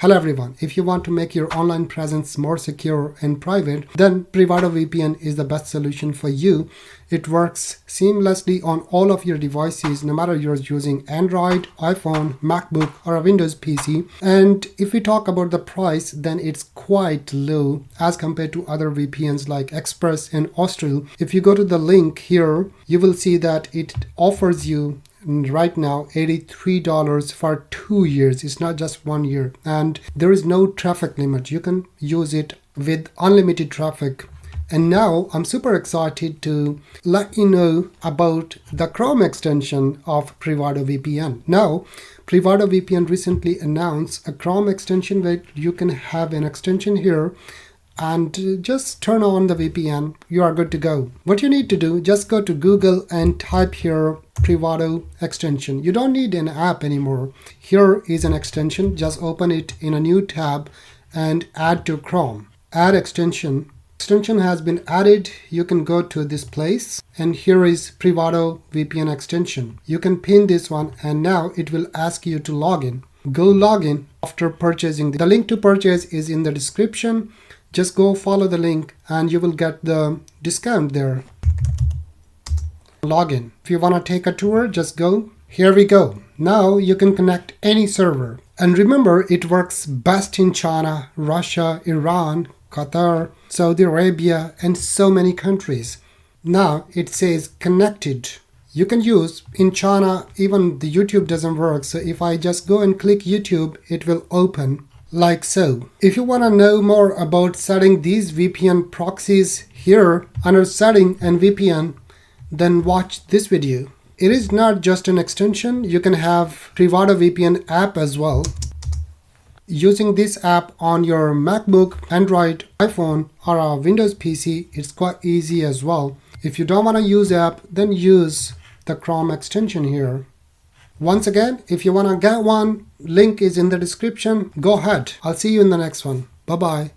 Hello everyone, if you want to make your online presence more secure and private, then PrivadoVPN is the best solution for you. It works seamlessly on all of your devices, no matter you're using Android, iPhone, MacBook or a Windows PC. And if we talk about the price, then it's quite low as compared to other VPNs like Express and Austril. If you go to the link here, you will see that it offers you right now $83 for 2 years. It's not just 1 year, and there is no traffic limit. You can use it with unlimited traffic. And now I'm super excited to let you know about the Chrome extension of PrivadoVPN. Now, PrivadoVPN recently announced a Chrome extension where you can have an extension here and just turn on the VPN. You are good to go. What you need to do, just go to Google and type here Privado extension. You don't need an app anymore. Here is an extension. Just open it in a new tab and add to Chrome. Add extension. Extension has been added. You can go to this place and here is PrivadoVPN extension. You can pin this one and now it will ask you to log in. Go log in after purchasing. The link to purchase is in the description. Just go follow the link and you will get the discount there. Login. If you want to take a tour, just go. Here we go. Now you can connect any server. And remember, it works best in China, Russia, Iran, Qatar, Saudi Arabia, and so many countries. Now it says connected. You can use in China, even the YouTube doesn't work. So if I just go and click YouTube, it will open like so. If you want to know more about setting these VPN proxies here under setting and VPN, then watch this video. It is not just an extension. You can have PrivadoVPN app as well. Using this app on your MacBook, Android, iPhone or a Windows PC, it's quite easy as well. If you don't want to use app, then use the Chrome extension here. Once again, if you want to get one, link is in the description. Go ahead. I'll see you in the next one. Bye-bye.